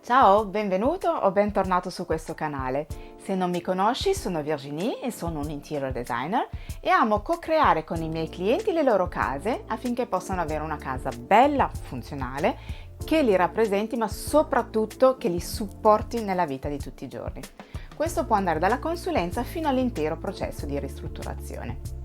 Ciao, benvenuto o bentornato su questo canale. Se non mi conosci, sono Virginie e sono un interior designer e amo co-creare con i miei clienti le loro case affinché possano avere una casa bella, funzionale, che li rappresenti ma soprattutto che li supporti nella vita di tutti i giorni. Questo può andare dalla consulenza fino all'intero processo di ristrutturazione.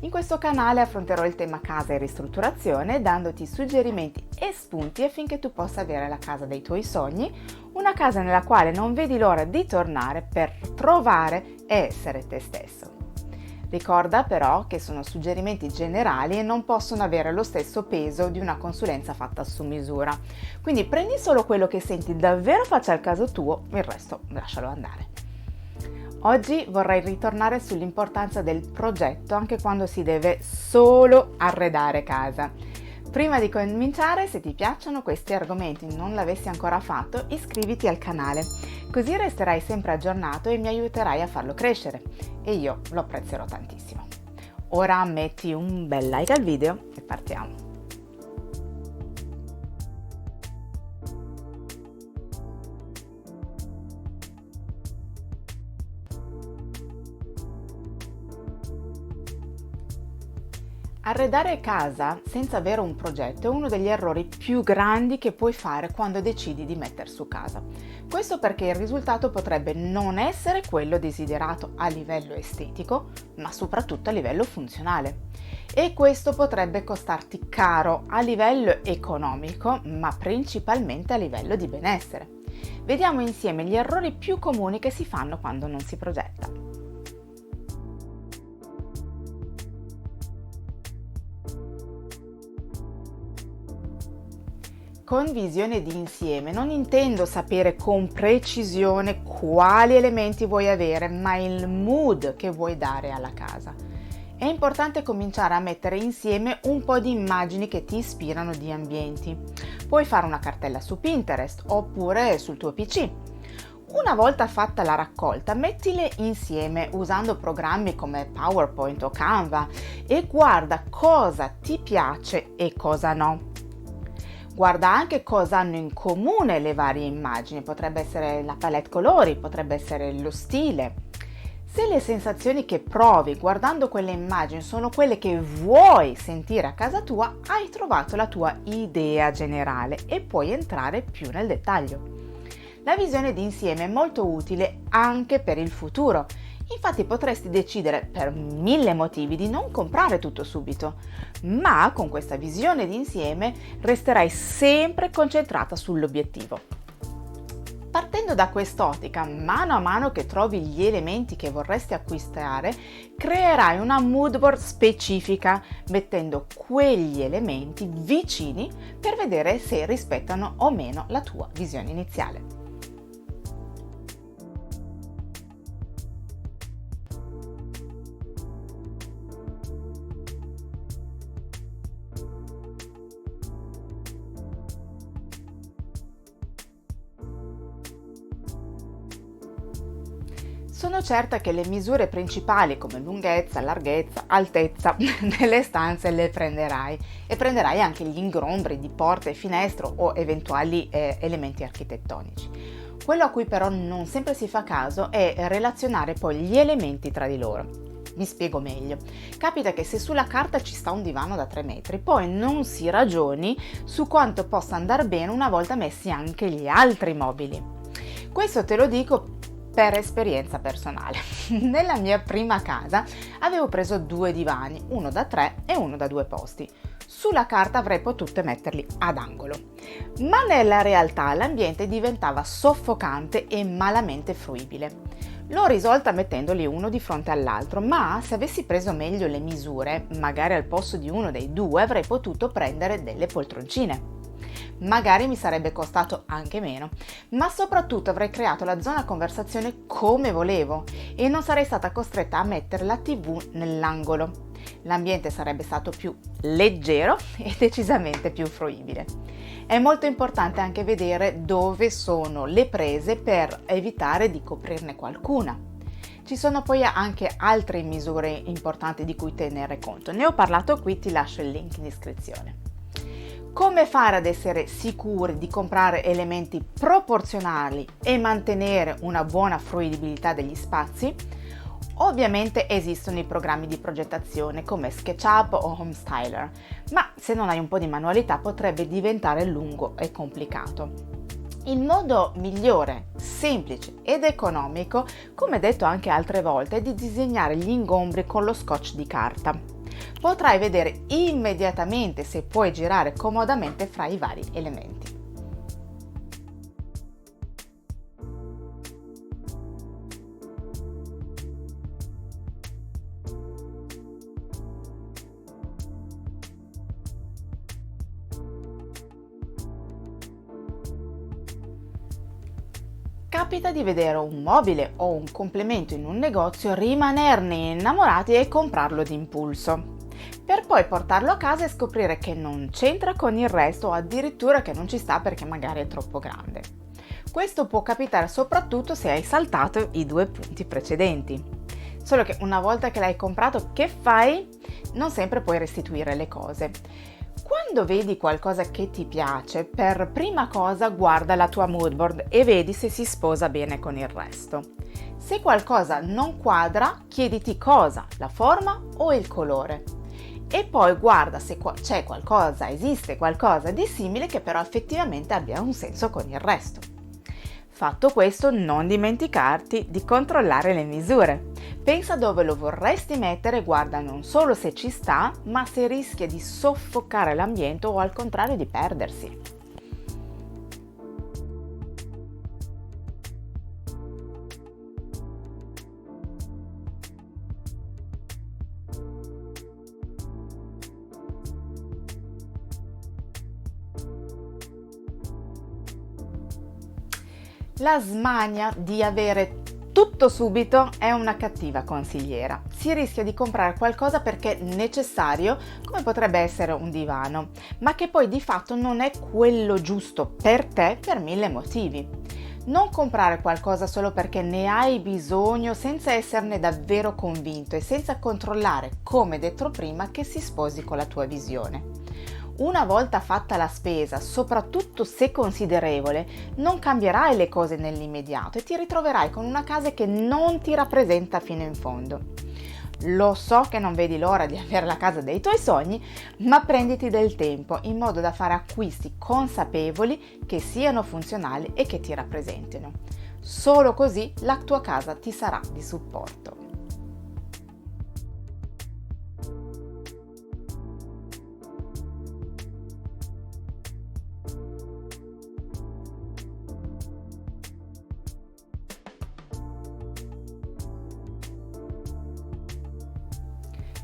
In questo canale affronterò il tema casa e ristrutturazione dandoti suggerimenti e spunti affinché tu possa avere la casa dei tuoi sogni, una casa nella quale non vedi l'ora di tornare per trovare e essere te stesso. Ricorda però che sono suggerimenti generali e non possono avere lo stesso peso di una consulenza fatta su misura. Quindi prendi solo quello che senti davvero faccia al caso tuo, il resto lascialo andare. Oggi vorrei ritornare sull'importanza del progetto anche quando si deve solo arredare casa. Prima di cominciare, se ti piacciono questi argomenti e non l'avessi ancora fatto, iscriviti al canale, così resterai sempre aggiornato e mi aiuterai a farlo crescere e io lo apprezzerò tantissimo. Ora metti un bel like al video e partiamo. Arredare casa senza avere un progetto è uno degli errori più grandi che puoi fare quando decidi di mettere su casa. Questo perché il risultato potrebbe non essere quello desiderato a livello estetico, ma soprattutto a livello funzionale. E questo potrebbe costarti caro a livello economico, ma principalmente a livello di benessere. Vediamo insieme gli errori più comuni che si fanno quando non si progetta. Con visione di insieme non intendo sapere con precisione quali elementi vuoi avere, ma il mood che vuoi dare alla casa. È importante cominciare a mettere insieme un po' di immagini che ti ispirano di ambienti. Puoi fare una cartella su Pinterest oppure sul tuo PC. Una volta fatta la raccolta, mettile insieme usando programmi come PowerPoint o Canva e guarda cosa ti piace e cosa no. Guarda anche cosa hanno in comune le varie immagini, potrebbe essere la palette colori, potrebbe essere lo stile. Se le sensazioni che provi guardando quelle immagini sono quelle che vuoi sentire a casa tua, hai trovato la tua idea generale e puoi entrare più nel dettaglio. La visione d'insieme è molto utile anche per il futuro. Infatti potresti decidere per 1000 motivi di non comprare tutto subito, ma con questa visione d'insieme resterai sempre concentrata sull'obiettivo. Partendo da quest'ottica, mano a mano che trovi gli elementi che vorresti acquistare, creerai una mood board specifica, mettendo quegli elementi vicini per vedere se rispettano o meno la tua visione iniziale. Sono certa che le misure principali come lunghezza, larghezza, altezza delle stanze le prenderai e prenderai anche gli ingombri di porte e finestre o eventuali elementi architettonici. Quello a cui però non sempre si fa caso è relazionare poi gli elementi tra di loro. Mi spiego meglio. Capita che se sulla carta ci sta un divano da 3 metri, poi non si ragioni su quanto possa andare bene una volta messi anche gli altri mobili. Questo te lo dico per esperienza personale. Nella mia prima casa avevo preso 2 divani, uno da 3 e uno da 2 posti. Sulla carta avrei potuto metterli ad angolo, ma nella realtà l'ambiente diventava soffocante e malamente fruibile. L'ho risolta mettendoli uno di fronte all'altro, ma se avessi preso meglio le misure, magari al posto di uno dei due avrei potuto prendere delle poltroncine. Magari mi sarebbe costato anche meno, ma soprattutto avrei creato la zona conversazione come volevo e non sarei stata costretta a mettere la TV nell'angolo. L'ambiente sarebbe stato più leggero e decisamente più fruibile. È molto importante anche vedere dove sono le prese per evitare di coprirne qualcuna. Ci sono poi anche altre misure importanti di cui tenere conto. Ne ho parlato qui, ti lascio il link in descrizione. Come fare ad essere sicuri di comprare elementi proporzionali e mantenere una buona fruibilità degli spazi? Ovviamente esistono i programmi di progettazione come SketchUp o Homestyler, ma se non hai un po' di manualità potrebbe diventare lungo e complicato. Il modo migliore, semplice ed economico, come detto anche altre volte, è di disegnare gli ingombri con lo scotch di carta. Potrai vedere immediatamente se puoi girare comodamente fra i vari elementi. Capita di vedere un mobile o un complemento in un negozio, rimanerne innamorati e comprarlo d'impulso, per poi portarlo a casa e scoprire che non c'entra con il resto o addirittura che non ci sta perché magari è troppo grande. Questo può capitare soprattutto se hai saltato i 2 punti precedenti. Solo che una volta che l'hai comprato, che fai? Non sempre puoi restituire le cose. Quando vedi qualcosa che ti piace, per prima cosa guarda la tua mood board e vedi se si sposa bene con il resto. Se qualcosa non quadra, chiediti cosa, la forma o il colore. E poi guarda se c'è qualcosa, esiste qualcosa di simile che però effettivamente abbia un senso con il resto. Fatto questo, non dimenticarti di controllare le misure. Pensa dove lo vorresti mettere e guarda non solo se ci sta, ma se rischia di soffocare l'ambiente o al contrario di perdersi. La smania di avere tutto subito è una cattiva consigliera. Si rischia di comprare qualcosa perché è necessario, come potrebbe essere un divano, ma che poi di fatto non è quello giusto per te per 1000 motivi. Non comprare qualcosa solo perché ne hai bisogno senza esserne davvero convinto e senza controllare, come detto prima, che si sposi con la tua visione. Una volta fatta la spesa, soprattutto se considerevole, non cambierai le cose nell'immediato e ti ritroverai con una casa che non ti rappresenta fino in fondo. Lo so che non vedi l'ora di avere la casa dei tuoi sogni, ma prenditi del tempo in modo da fare acquisti consapevoli che siano funzionali e che ti rappresentino. Solo così la tua casa ti sarà di supporto.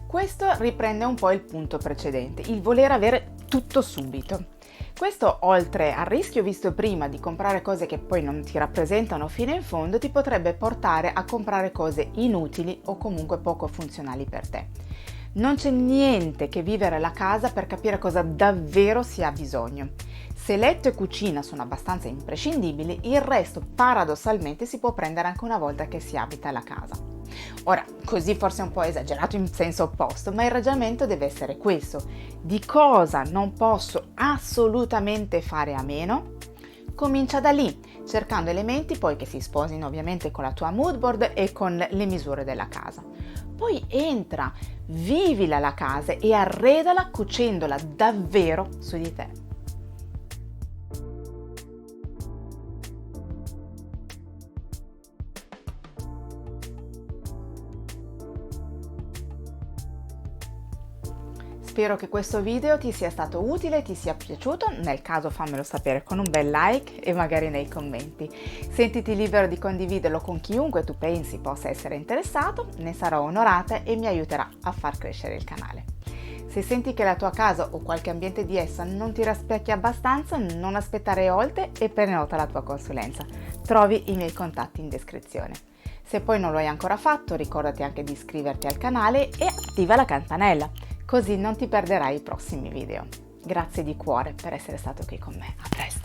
Questo riprende un po' il punto precedente, il voler avere tutto subito. Questo, oltre al rischio visto prima di comprare cose che poi non ti rappresentano fino in fondo, ti potrebbe portare a comprare cose inutili o comunque poco funzionali per te. Non c'è niente che vivere la casa per capire cosa davvero si ha bisogno. Se letto e cucina sono abbastanza imprescindibili, il resto paradossalmente si può prendere anche una volta che si abita la casa. Ora, così forse è un po' esagerato in senso opposto, ma il ragionamento deve essere questo: di cosa non posso assolutamente fare a meno? Comincia da lì, cercando elementi poi che si sposino ovviamente con la tua mood board e con le misure della casa. Poi entra, vivila la casa e arredala cucendola davvero su di te. Spero che questo video ti sia stato utile e ti sia piaciuto, nel caso fammelo sapere con un bel like e magari nei commenti. Sentiti libero di condividerlo con chiunque tu pensi possa essere interessato, ne sarò onorata e mi aiuterà a far crescere il canale. Se senti che la tua casa o qualche ambiente di essa non ti rispecchia abbastanza, non aspettare oltre e prenota la tua consulenza. Trovi i miei contatti in descrizione. Se poi non lo hai ancora fatto, ricordati anche di iscriverti al canale e attiva la campanella, così non ti perderai i prossimi video. Grazie di cuore per essere stato qui con me. A presto!